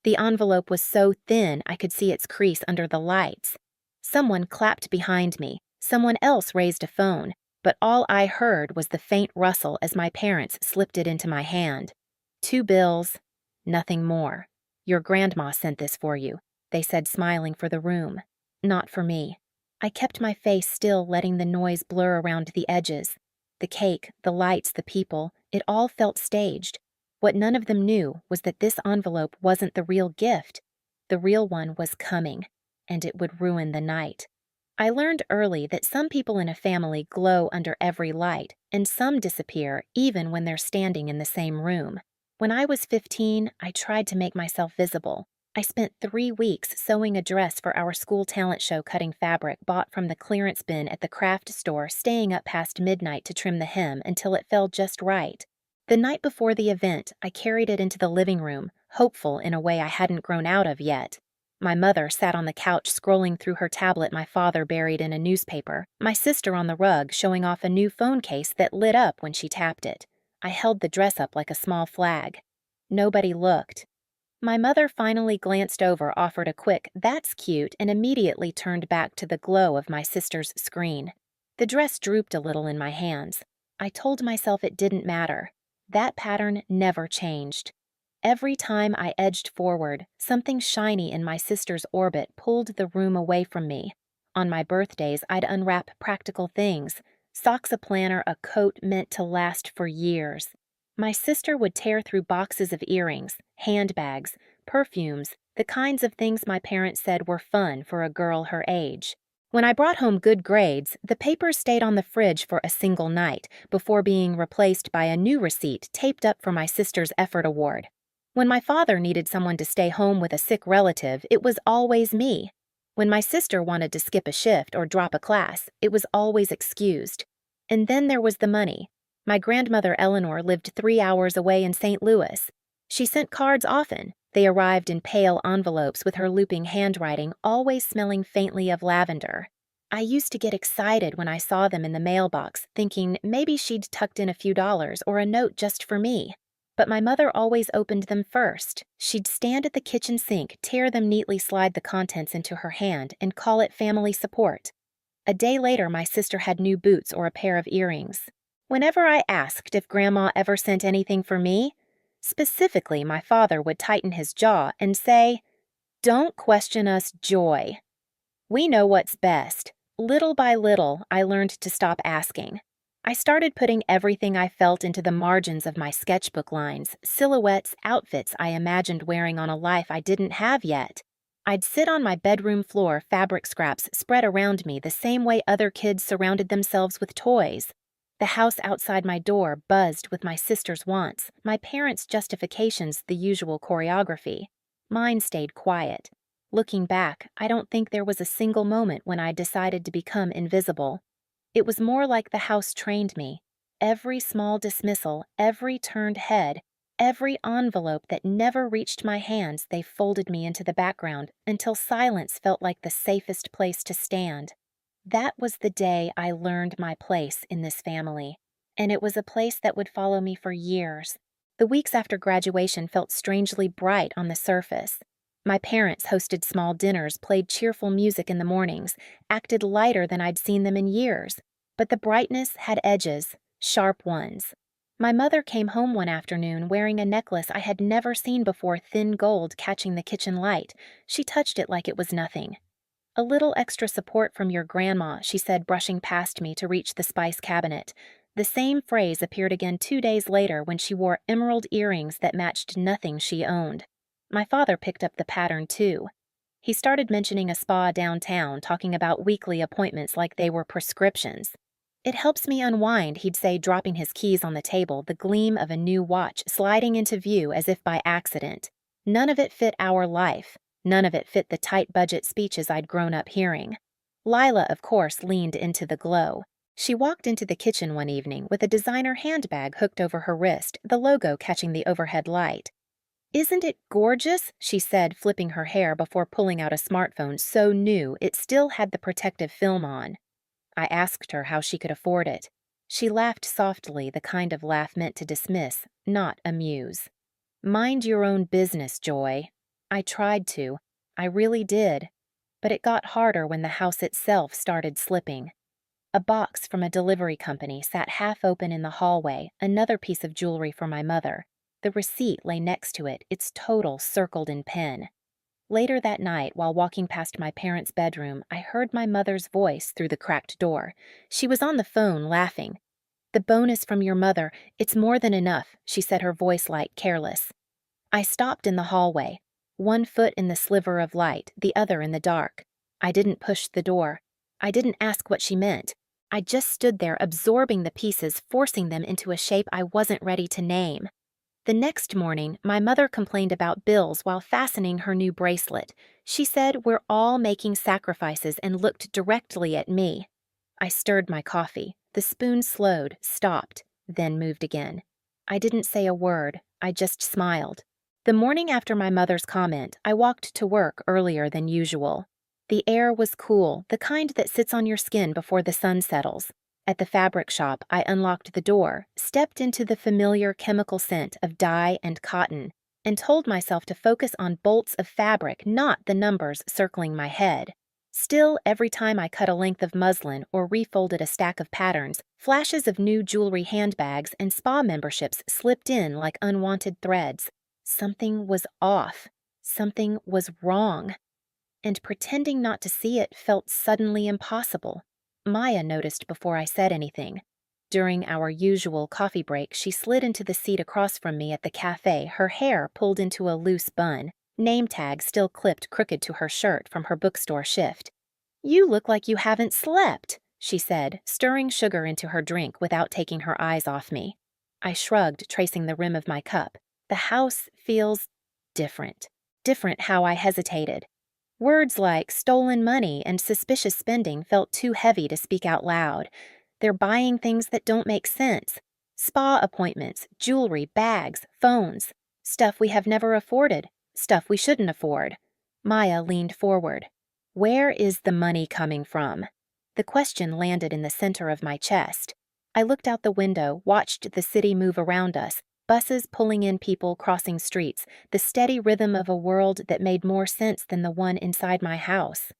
The envelope was so thin I could see its crease under the lights. Someone clapped behind me. Someone else raised a phone, but all I heard was the faint rustle as my parents slipped it into my hand. 2 bills, nothing more. Your grandma sent this for you, they said, smiling for the room. Not for me. I kept my face still, letting the noise blur around the edges. The cake, the lights, the people, it all felt staged. What none of them knew was that this envelope wasn't the real gift. The real one was coming, and it would ruin the night. I learned early that some people in a family glow under every light, and some disappear even when they're standing in the same room. When I was 15, I tried to make myself visible. I spent 3 weeks sewing a dress for our school talent show, cutting fabric bought from the clearance bin at the craft store, staying up past midnight to trim the hem until it fell just right. The night before the event, I carried it into the living room, hopeful in a way I hadn't grown out of yet. My mother sat on the couch scrolling through her tablet, my father buried in a newspaper, my sister on the rug showing off a new phone case that lit up when she tapped it. I held the dress up like a small flag. Nobody looked. My mother finally glanced over, offered a quick, "That's cute," and immediately turned back to the glow of my sister's screen. The dress drooped a little in my hands. I told myself it didn't matter. That pattern never changed. Every time I edged forward, something shiny in my sister's orbit pulled the room away from me. On my birthdays, I'd unwrap practical things: socks, a planner, a coat meant to last for years. My sister would tear through boxes of earrings, handbags, perfumes, the kinds of things my parents said were fun for a girl her age. When I brought home good grades, the papers stayed on the fridge for a single night before being replaced by a new receipt taped up for my sister's effort award. When my father needed someone to stay home with a sick relative, it was always me. When my sister wanted to skip a shift or drop a class, it was always excused. And then there was the money. My grandmother Eleanor lived 3 hours away in St. Louis. She sent cards often. They arrived in pale envelopes with her looping handwriting, always smelling faintly of lavender. I used to get excited when I saw them in the mailbox, thinking maybe she'd tucked in a few dollars or a note just for me. But my mother always opened them first. She'd stand at the kitchen sink, tear them neatly, slide the contents into her hand, and call it family support. A day later, my sister had new boots or a pair of earrings. Whenever I asked if Grandma ever sent anything for me, specifically, my father would tighten his jaw and say, "Don't question us, Joy. We know what's best." Little by little, I learned to stop asking. I started putting everything I felt into the margins of my sketchbook lines, silhouettes, outfits I imagined wearing on a life I didn't have yet. I'd sit on my bedroom floor, fabric scraps spread around me the same way other kids surrounded themselves with toys. The house outside my door buzzed with my sister's wants, my parents' justifications, the usual choreography. Mine stayed quiet. Looking back, I don't think there was a single moment when I decided to become invisible. It was more like the house trained me. Every small dismissal, every turned head, every envelope that never reached my hands, they folded me into the background until silence felt like the safest place to stand. That was the day I learned my place in this family, and it was a place that would follow me for years. The weeks after graduation felt strangely bright on the surface. My parents hosted small dinners, played cheerful music in the mornings, acted lighter than I'd seen them in years. But the brightness had edges, sharp ones. My mother came home one afternoon wearing a necklace I had never seen before, thin gold catching the kitchen light. She touched it like it was nothing. "A little extra support from your grandma," she said, brushing past me to reach the spice cabinet. The same phrase appeared again 2 days later when she wore emerald earrings that matched nothing she owned. My father picked up the pattern too. He started mentioning a spa downtown, talking about weekly appointments like they were prescriptions. "It helps me unwind," he'd say, dropping his keys on the table, the gleam of a new watch sliding into view as if by accident. None of it fit our life. None of it fit the tight budget speeches I'd grown up hearing. Lila, of course, leaned into the glow. She walked into the kitchen one evening with a designer handbag hooked over her wrist, the logo catching the overhead light. "Isn't it gorgeous?" she said, flipping her hair before pulling out a smartphone so new it still had the protective film on. I asked her how she could afford it. She laughed softly, the kind of laugh meant to dismiss, not amuse. "Mind your own business, Joy." I tried to. I really did. But it got harder when the house itself started slipping. A box from a delivery company sat half open in the hallway, another piece of jewelry for my mother. The receipt lay next to it, its total circled in pen. Later that night, while walking past my parents' bedroom, I heard my mother's voice through the cracked door. She was on the phone, laughing. "The bonus from your mother, it's more than enough," she said, her voice light, careless. I stopped in the hallway, one foot in the sliver of light, the other in the dark. I didn't push the door. I didn't ask what she meant. I just stood there, absorbing the pieces, forcing them into a shape I wasn't ready to name. The next morning, my mother complained about bills while fastening her new bracelet. She said we're all making sacrifices and looked directly at me. I stirred my coffee. The spoon slowed, stopped, then moved again. I didn't say a word. I just smiled. The morning after my mother's comment, I walked to work earlier than usual. The air was cool, the kind that sits on your skin before the sun settles. At the fabric shop, I unlocked the door, stepped into the familiar chemical scent of dye and cotton, and told myself to focus on bolts of fabric, not the numbers circling my head. Still, every time I cut a length of muslin or refolded a stack of patterns, flashes of new jewelry handbags and spa memberships slipped in like unwanted threads. Something was off. Something was wrong. And pretending not to see it felt suddenly impossible. Maya noticed before I said anything. During our usual coffee break, she slid into the seat across from me at the cafe, her hair pulled into a loose bun, name tag still clipped crooked to her shirt from her bookstore shift. "You look like you haven't slept," she said, stirring sugar into her drink without taking her eyes off me. I shrugged, tracing the rim of my cup. The house feels different. Different how I hesitated. Words like stolen money and suspicious spending felt too heavy to speak out loud. They're buying things that don't make sense. Spa appointments, jewelry, bags, phones. Stuff we have never afforded. Stuff we shouldn't afford. Maya leaned forward. "Where is the money coming from?" The question landed in the center of my chest. I looked out the window, watched the city move around us, buses pulling in people crossing streets, the steady rhythm of a world that made more sense than the one inside my house.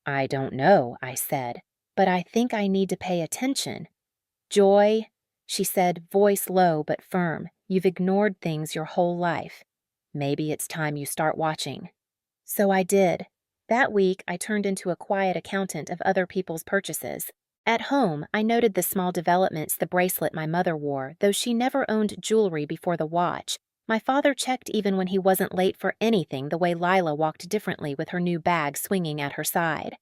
"I don't know," I said, "but I think I need to pay attention." "Joy," she said, voice low but firm, "you've ignored things your whole life. Maybe it's time you start watching." So I did. That week, I turned into a quiet accountant of other people's purchases. At home, I noted the small developments, the bracelet my mother wore, though she never owned jewelry before the watch. My father checked even when he wasn't late for anything, the way Lila walked differently with her new bag swinging at her side.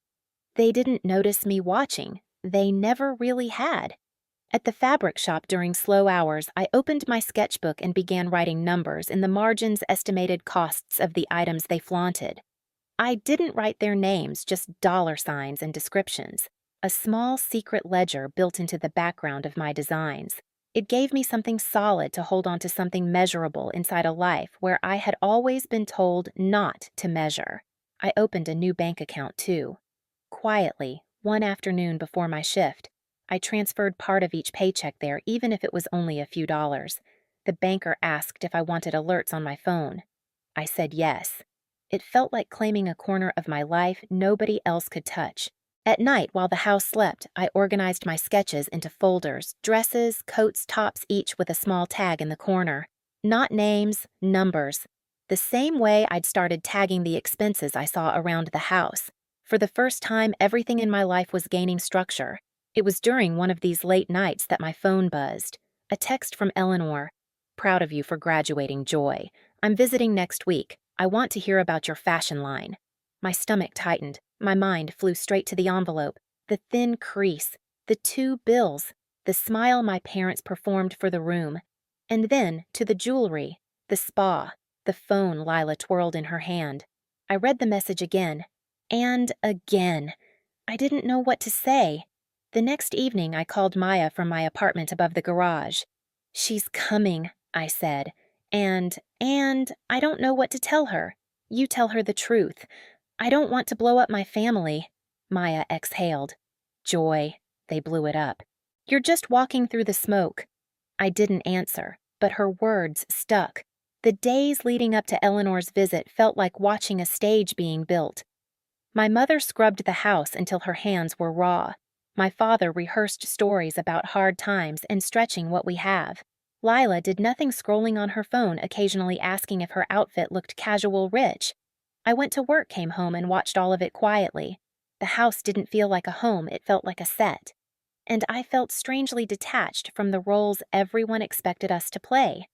They didn't notice me watching. They never really had. At the fabric shop during slow hours, I opened my sketchbook and began writing numbers in the margins, estimated costs of the items they flaunted. I didn't write their names, just dollar signs and descriptions. A small secret ledger built into the background of my designs. It gave me something solid to hold on to, something measurable inside a life where I had always been told not to measure. I opened a new bank account, too. Quietly, one afternoon before my shift, I transferred part of each paycheck there, even if it was only a few dollars. The banker asked if I wanted alerts on my phone. I said yes. It felt like claiming a corner of my life nobody else could touch. At night, while the house slept, I organized my sketches into folders, dresses, coats, tops, each with a small tag in the corner. Not names, numbers. The same way I'd started tagging the expenses I saw around the house. For the first time, everything in my life was gaining structure. It was during one of these late nights that my phone buzzed. A text from Eleanor. "Proud of you for graduating, Joy. I'm visiting next week. I want to hear about your fashion line." My stomach tightened. My mind flew straight to the envelope, the thin crease, the 2 bills, the smile my parents performed for the room, and then to the jewelry, the spa, the phone Lila twirled in her hand. I read the message again, and again. I didn't know what to say. The next evening, I called Maya from my apartment above the garage. "She's coming," I said, and I don't know what to tell her. You tell her the truth. I don't want to blow up my family." Maya exhaled. "Joy." They blew it up. "You're just walking through the smoke." I didn't answer, but her words stuck. The days leading up to Eleanor's visit felt like watching a stage being built. My mother scrubbed the house until her hands were raw. My father rehearsed stories about hard times and stretching what we have. Lila did nothing, scrolling on her phone, occasionally asking if her outfit looked casual rich. I went to work, came home, and watched all of it quietly. The house didn't feel like a home, it felt like a set. And I felt strangely detached from the roles everyone expected us to play.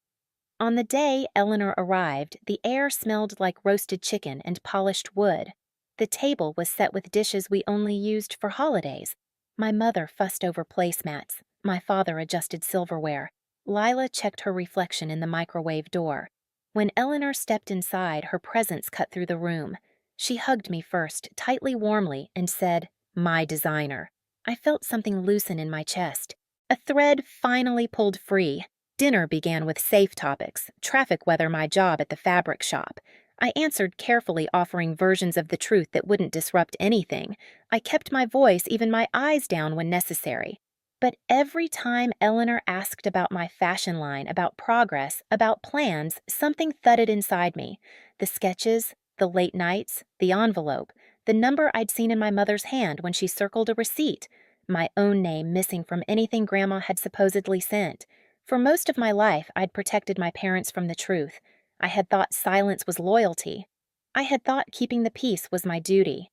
On the day Eleanor arrived, the air smelled like roasted chicken and polished wood. The table was set with dishes we only used for holidays. My mother fussed over placemats. My father adjusted silverware. Lila checked her reflection in the microwave door. When Eleanor stepped inside, her presence cut through the room. She hugged me first, tightly, warmly, and said, "My designer." I felt something loosen in my chest. A thread finally pulled free. Dinner began with safe topics: traffic, weather, my job at the fabric shop. I answered carefully, offering versions of the truth that wouldn't disrupt anything. I kept my voice, even my eyes, down when necessary. But every time Eleanor asked about my fashion line, about progress, about plans, something thudded inside me. The sketches, the late nights, the envelope, the number I'd seen in my mother's hand when she circled a receipt, my own name missing from anything Grandma had supposedly sent. For most of my life, I'd protected my parents from the truth. I had thought silence was loyalty. I had thought keeping the peace was my duty.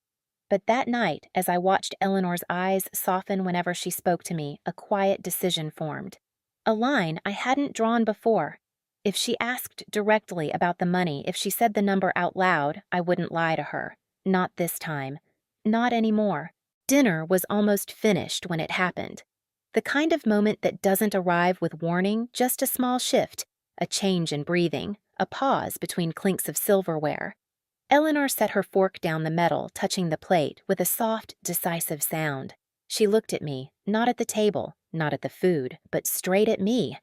But that night, as I watched Eleanor's eyes soften whenever she spoke to me, a quiet decision formed. A line I hadn't drawn before. If she asked directly about the money, if she said the number out loud, I wouldn't lie to her. Not this time. Not anymore. Dinner was almost finished when it happened. The kind of moment that doesn't arrive with warning, just a small shift, a change in breathing, a pause between clinks of silverware. Eleanor set her fork down the metal, touching the plate, with a soft, decisive sound. She looked at me, not at the table, not at the food, but straight at me.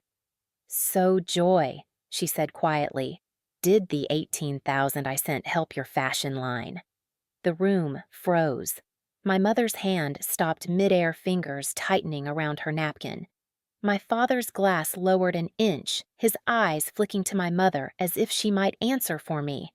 "So, Joy," she said quietly, "did the 18,000 I sent help your fashion line?" The room froze. My mother's hand stopped mid-air, fingers tightening around her napkin. My father's glass lowered an inch, his eyes flicking to my mother as if she might answer for me.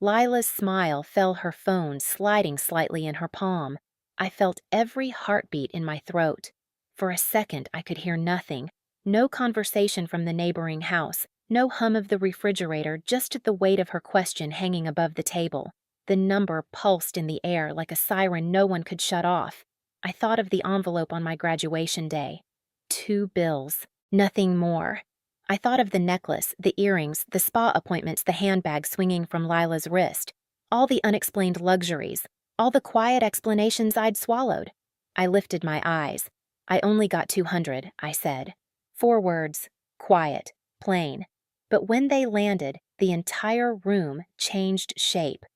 Lila's smile fell, her phone sliding slightly in her palm. I felt every heartbeat in my throat. For a second, I could hear nothing. No conversation from the neighboring house, no hum of the refrigerator, just the weight of her question hanging above the table. The number pulsed in the air like a siren no one could shut off. I thought of the envelope on my graduation day. 2 bills, nothing more. I thought of the necklace, the earrings, the spa appointments, the handbag swinging from Lila's wrist, all the unexplained luxuries, all the quiet explanations I'd swallowed. I lifted my eyes. "I only got 200, I said. 4 words, quiet, plain. But when they landed, the entire room changed shape.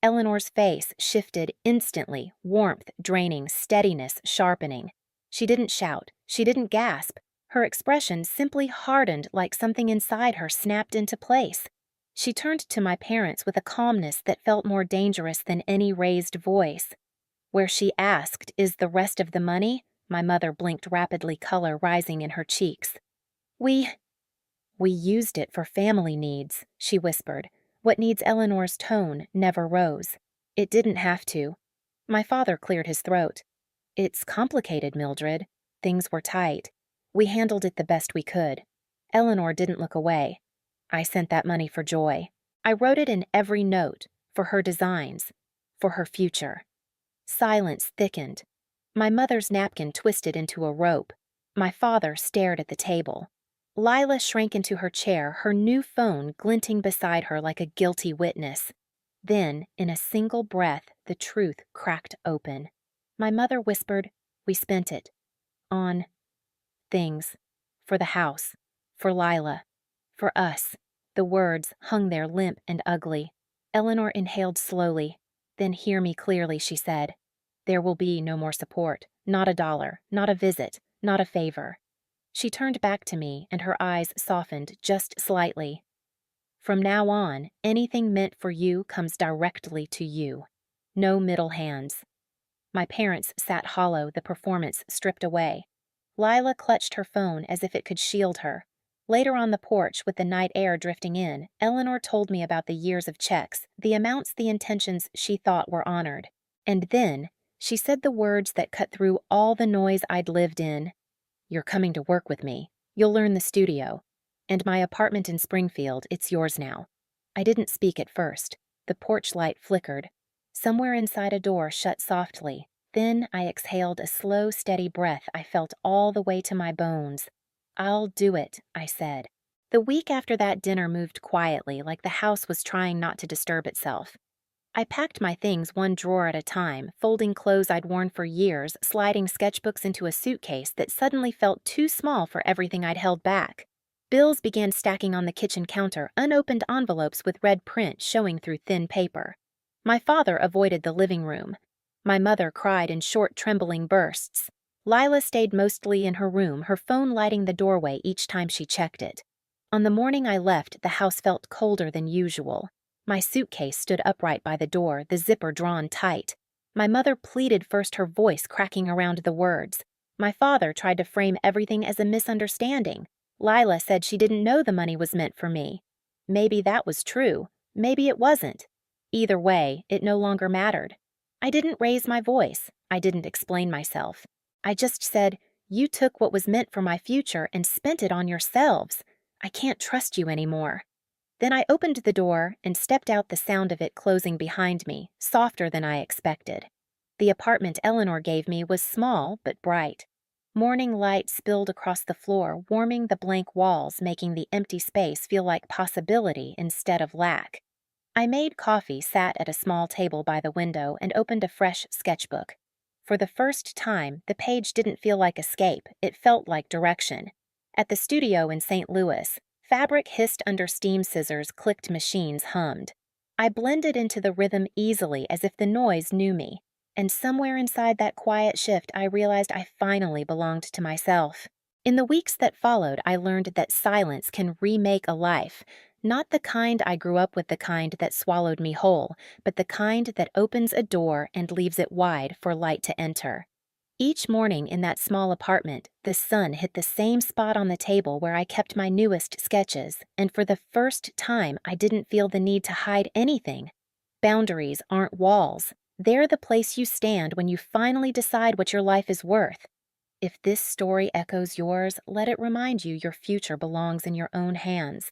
Eleanor's face shifted instantly, warmth draining, steadiness sharpening. She didn't shout, she didn't gasp. Her expression simply hardened, like something inside her snapped into place. She turned to my parents with a calmness that felt more dangerous than any raised voice. Where she asked, "Is the rest of the money?" My mother blinked rapidly, color rising in her cheeks. We used it for family needs," she whispered. What needs Eleanor's tone never rose. It didn't have to. My father cleared his throat. "It's complicated, Mildred. Things were tight. We handled it the best we could." Eleanor didn't look away. "I sent that money for Joy. I wrote it in every note, for her designs, for her future." Silence thickened. My mother's napkin twisted into a rope. My father stared at the table. Lila shrank into her chair, her new phone glinting beside her like a guilty witness. Then, in a single breath, the truth cracked open. My mother whispered, "We spent it. On things. For the house. For Lila. For us." The words hung there limp and ugly. Eleanor inhaled slowly. "Then hear me clearly," she said. "There will be no more support. Not a dollar. Not a visit. Not a favor." She turned back to me, and her eyes softened just slightly. "From now on, anything meant for you comes directly to you. No middle hands." My parents sat hollow, the performance stripped away. Lila clutched her phone as if it could shield her. Later on the porch, with the night air drifting in, Eleanor told me about the years of checks, the amounts, the intentions she thought were honored. And then, she said the words that cut through all the noise I'd lived in. "You're coming to work with me. You'll learn the studio. And my apartment in Springfield, it's yours now." I didn't speak at first. The porch light flickered. Somewhere inside a door shut softly. Then I exhaled a slow, steady breath I felt all the way to my bones. "I'll do it," I said. The week after that dinner moved quietly, like the house was trying not to disturb itself. I packed my things one drawer at a time, folding clothes I'd worn for years, sliding sketchbooks into a suitcase that suddenly felt too small for everything I'd held back. Bills began stacking on the kitchen counter, unopened envelopes with red print showing through thin paper. My father avoided the living room. My mother cried in short, trembling bursts. Lila stayed mostly in her room, her phone lighting the doorway each time she checked it. On the morning I left, the house felt colder than usual. My suitcase stood upright by the door, the zipper drawn tight. My mother pleaded, first her voice cracking around the words. My father tried to frame everything as a misunderstanding. Lila said she didn't know the money was meant for me. Maybe that was true. Maybe it wasn't. Either way, it no longer mattered. I didn't raise my voice. I didn't explain myself. I just said, "You took what was meant for my future and spent it on yourselves. I can't trust you anymore." Then I opened the door and stepped out, the sound of it closing behind me, softer than I expected. The apartment Eleanor gave me was small but bright. Morning light spilled across the floor, warming the blank walls, making the empty space feel like possibility instead of lack. I made coffee, sat at a small table by the window, and opened a fresh sketchbook. For the first time, the page didn't feel like escape, it felt like direction. At the studio in St. Louis, fabric hissed under steam scissors, clicked machines hummed. I blended into the rhythm easily, as if the noise knew me. And somewhere inside that quiet shift, I realized I finally belonged to myself. In the weeks that followed, I learned that silence can remake a life. Not the kind I grew up with, the kind that swallowed me whole, but the kind that opens a door and leaves it wide for light to enter. Each morning in that small apartment, the sun hit the same spot on the table where I kept my newest sketches, and for the first time, I didn't feel the need to hide anything. Boundaries aren't walls. They're the place you stand when you finally decide what your life is worth. If this story echoes yours, let it remind you your future belongs in your own hands.